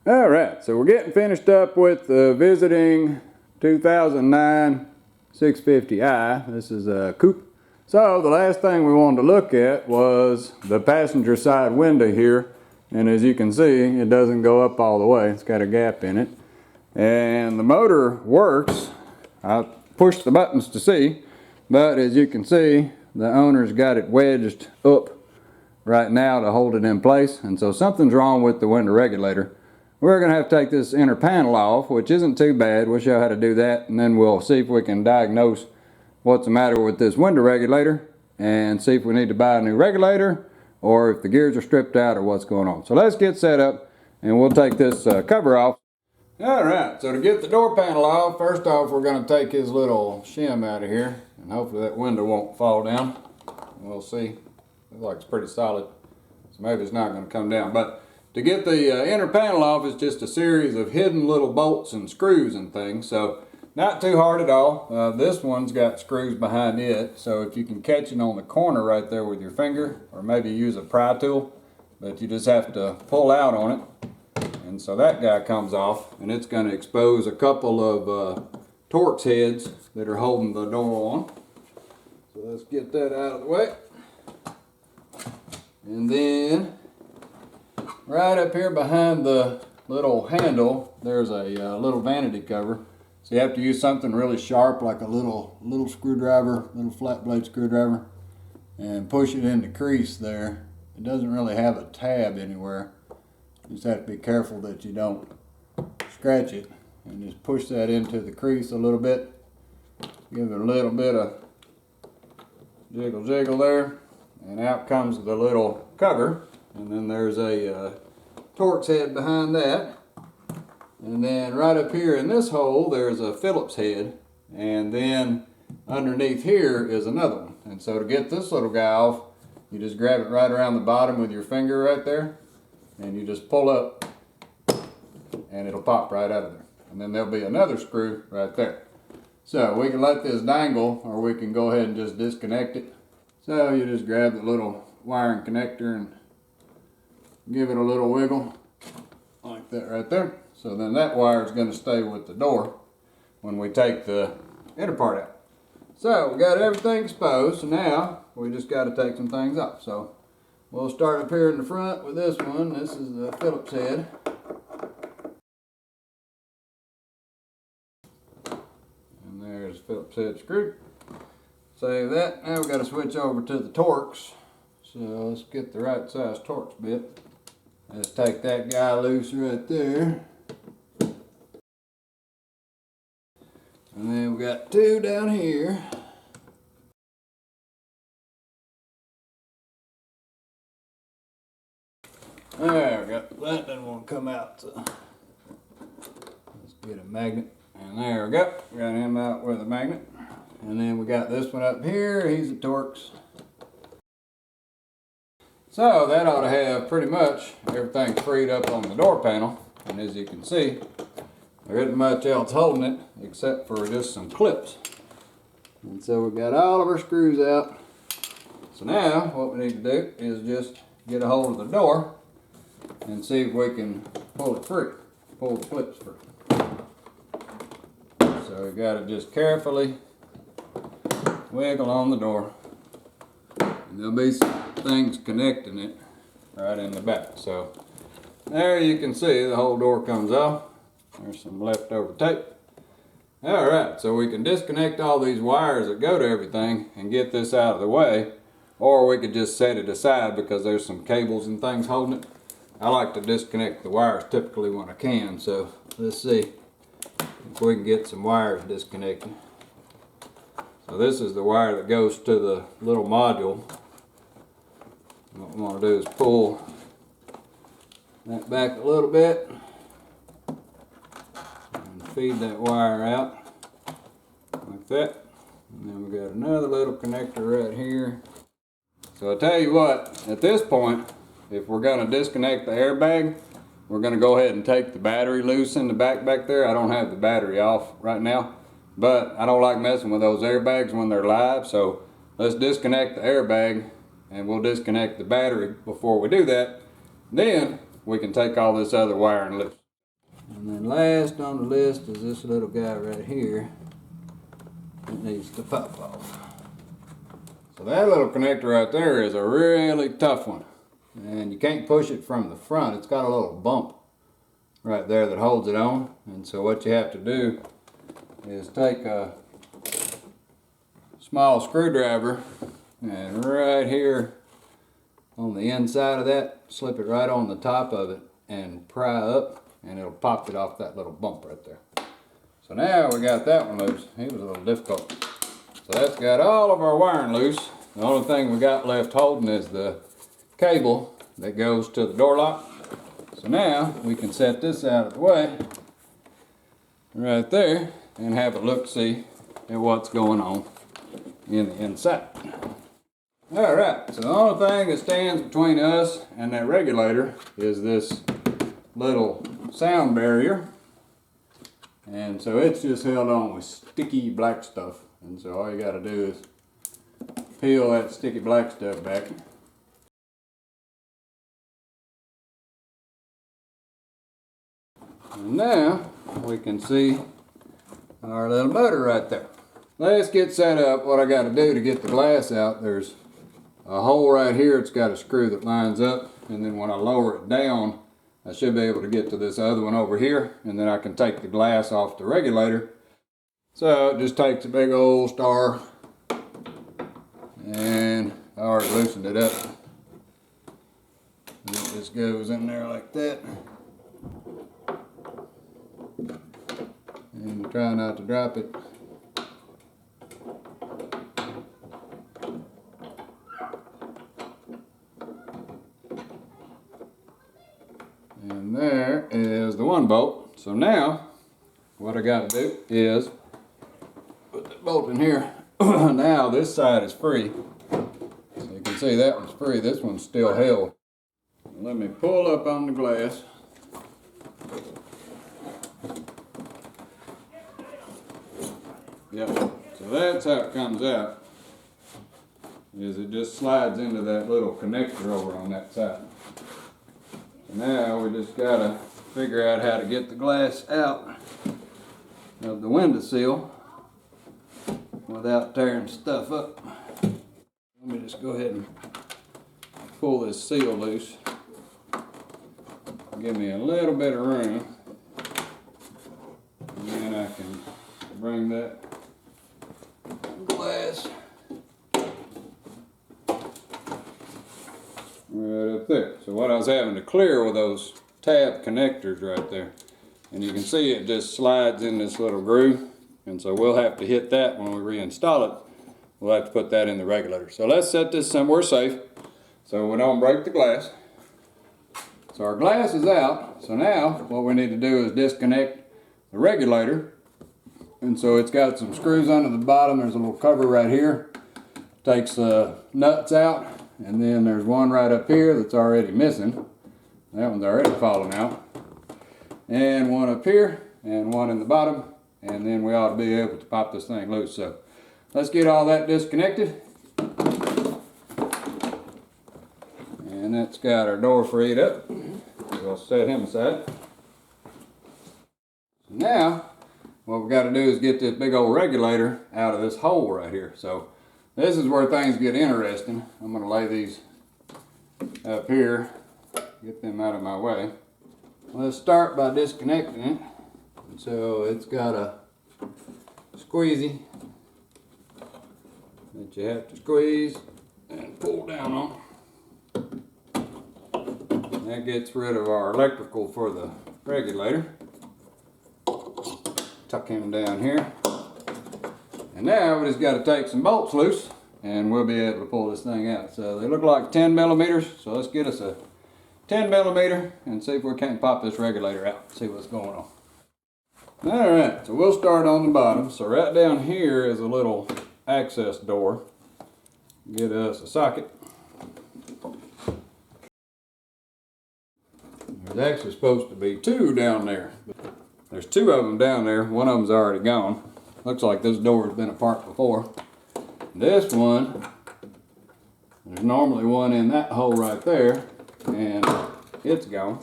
Alright, so we're getting finished up with visiting 2009 650i. This is a coupe. So the last thing we wanted to look at was the passenger side window here. And as you can see, it doesn't go up all the way. It's got a gap in it. And the motor works. I pushed the buttons to see, but as you can see, the owner's got it wedged up right now to hold it in place. And so something's wrong with the window regulator. We're going to have to take this inner panel off, which isn't too bad. We'll show how to do that, and then we'll see if we can diagnose what's the matter with this window regulator and see if we need to buy a new regulator or if the gears are stripped out or what's going on. So let's get set up and we'll take this cover off. Alright, so to get the door panel off, first off we're going to take his little shim out of here, and hopefully that window won't fall down. We'll see. Looks like it's pretty solid, so maybe it's not going to come down. But to get the inner panel off is just a series of hidden little bolts and screws and things, so not too hard at all. This one's got screws behind it, so if you can catch it on the corner right there with your finger, or maybe use a pry tool, but you just have to pull out on it. And so that guy comes off, and it's going to expose a couple of Torx heads that are holding the door on. So let's get that out of the way. And then right up here behind the little handle, there's a little vanity cover. So you have to use something really sharp, like a little screwdriver, little flat blade screwdriver, and push it in the crease there. It doesn't really have a tab anywhere. You just have to be careful that you don't scratch it, and just push that into the crease a little bit. Give it a little bit of jiggle there, and out comes the little cover. And then there's a Torx head behind that. And then right up here in this hole, there's a Phillips head. And then underneath here is another one. And so to get this little guy off, you just grab it right around the bottom with your finger right there. And you just pull up, and it'll pop right out of there. And then there'll be another screw right there. So we can let this dangle, or we can go ahead and just disconnect it. So you just grab the little wiring connector and give it a little wiggle like that right there. So then that wire is going to stay with the door when we take the inner part out. So we got everything exposed, so now we just got to take some things off. So we'll start up here in the front with this one. This is the Phillips head. And there's the Phillips head screw. Save that. Now we've got to switch over to the Torx. So let's get the right size Torx bit. Let's take that guy loose right there. And then we've got two down here. There we go. That doesn't want to come out. So let's get a magnet. And there we go. Got him out with a magnet. And then we got this one up here. He's a Torx. So that ought to have pretty much everything freed up on the door panel. And as you can see, there isn't much else holding it except for just some clips. And so we've got all of our screws out. So now what we need to do is just get a hold of the door and see if we can pull it free, pull the clips free. So we got to just carefully wiggle on the door. And there'll be some things connecting it right in the back. So there you can see the whole door comes off. There's some leftover tape. Alright, so we can disconnect all these wires that go to everything and get this out of the way, or we could just set it aside because there's some cables and things holding it. I like to disconnect the wires typically when I can, so let's see if we can get some wires disconnected. So this is the wire that goes to the little module. What we want to do is pull that back a little bit and feed that wire out like that. And then we got another little connector right here. So I tell you what, at this point, if we're going to disconnect the airbag, we're going to go ahead and take the battery loose in the back there. I don't have the battery off right now, but I don't like messing with those airbags when they're live. So let's disconnect the airbag, and we'll disconnect the battery before we do that. Then we can take all this other wiring loose. And then last on the list is this little guy right here. It needs to pop off. So that little connector right there is a really tough one. And you can't push it from the front. It's got a little bump right there that holds it on. And so what you have to do is take a small screwdriver and right here on the inside of that, slip it right on the top of it and pry up, and it'll pop it off that little bump right there. So now we got that one loose. It was a little difficult. So that's got all of our wiring loose. The only thing we got left holding is the cable that goes to the door lock. So now we can set this out of the way right there and have a look-see at what's going on in the inside. Alright, so the only thing that stands between us and that regulator is this little sound barrier. And so it's just held on with sticky black stuff. And so all you got to do is peel that sticky black stuff back. And now we can see our little motor right there. Let's get set up. What I got to do to get the glass out, there's a hole right here. It's got a screw that lines up, and then when I lower it down, I should be able to get to this other one over here, and then I can take the glass off the regulator. So it just takes a big old star, and I already loosened it up. And it just goes in there like that. And try not to drop it. And there is the one bolt. So now, what I got to do is put the bolt in here. Now this side is free. So you can see that one's free. This one's still held. Let me pull up on the glass. Yep. So that's how it comes out. Is it just slides into that little connector over on that side. Now we just gotta figure out how to get the glass out of the window sill without tearing stuff up. Let me just go ahead and pull this seal loose. Give me a little bit of room, and then I can bring that glass right up there. So what I was having to clear were those tab connectors right there. And you can see it just slides in this little groove. And so we'll have to hit that when we reinstall it. We'll have to put that in the regulator. So let's set this somewhere safe so we don't break the glass. So our glass is out. So now what we need to do is disconnect the regulator. And so it's got some screws under the bottom. There's a little cover right here. Takes the nuts out. And then there's one right up here that's already missing. That one's already fallen out. And one up here, and one in the bottom. And then we ought to be able to pop this thing loose. So let's get all that disconnected. And that's got our door freed up. We'll set him aside. So now, what we've got to do is get this big old regulator out of this hole right here. So this is where things get interesting. I'm going to lay these up here, get them out of my way. Let's start by disconnecting it. And so it's got a squeezy that you have to squeeze and pull down on. That gets rid of our electrical for the regulator. Tuck him down here. And now we just got to take some bolts loose and we'll be able to pull this thing out. So they look like 10 millimeters. So let's get us a 10 millimeter and see if we can't pop this regulator out. See what's going on. Alright, so we'll start on the bottom. So right down here is a little access door. Get us a socket. There's actually supposed to be two down there. There's two of them down there. One of them's already gone. Looks like this door has been apart before. This one, there's normally one in that hole right there, and it's gone.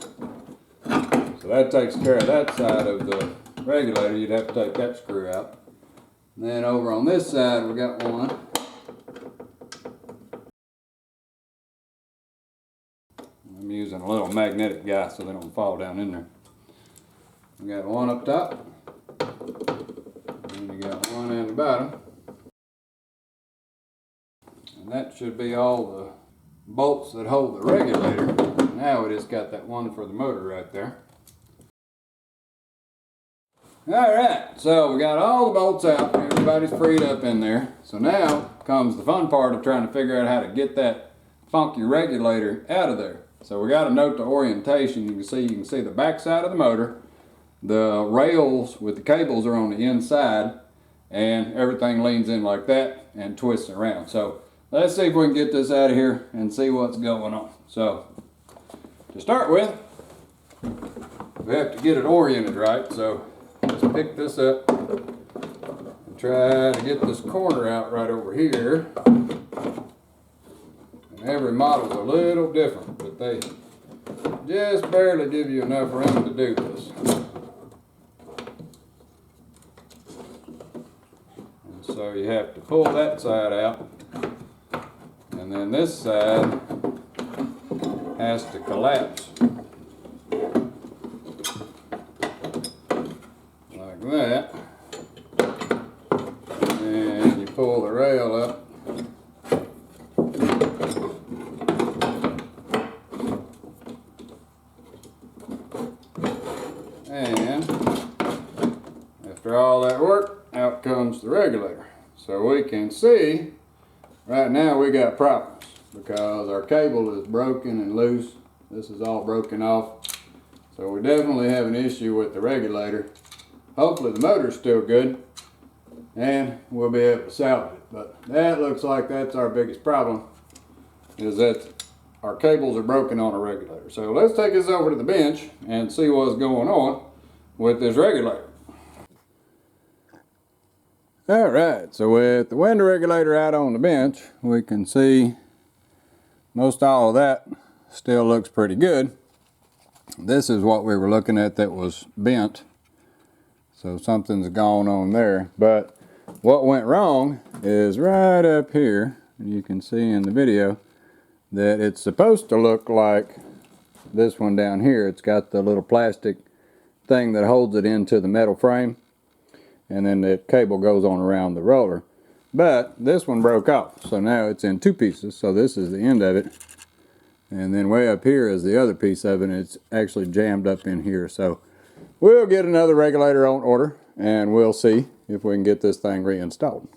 So So that takes care of that side of the regulator. You'd have to take that screw out. And then over on this side we got one. I'm using a little magnetic guy so they don't fall down in there. We got one up top. And we got one in the bottom. And that should be all the bolts that hold the regulator. Now we just got that one for the motor right there. Alright, so we got all the bolts out. Everybody's freed up in there. So now comes the fun part of trying to figure out how to get that funky regulator out of there. So we got to note the orientation. You can see the back side of the motor. The rails with the cables are on the inside, and everything leans in like that and twists around. So let's see if we can get this out of here and see what's going on. So to start with, we have to get it oriented right. So let's pick this up and try to get this corner out right over here. And every model's a little different, but they just barely give you enough room to do this. And so you have to pull that side out, and then this side has to collapse like that, and you pull the rail up. And after all that work, out comes the regulator. So we can see right now we got problems because our cable is broken and loose. This is all broken off. So we definitely have an issue with the regulator. Hopefully the motor's still good and we'll be able to salvage it. But that looks like that's our biggest problem, is that our cables are broken on a regulator. So let's take this over to the bench and see what's going on with this regulator. Alright, so with the window regulator out on the bench, we can see most all of that still looks pretty good. This is what we were looking at that was bent. So something's gone on there. But what went wrong is right up here. You can see in the video that it's supposed to look like this one down here. It's got the little plastic thing that holds it into the metal frame, and then the cable goes on around the roller. But this one broke off, so now it's in two pieces. So this is the end of it, and then way up here is the other piece of it, and it's actually jammed up in here. So we'll get another regulator on order and we'll see if we can get this thing reinstalled.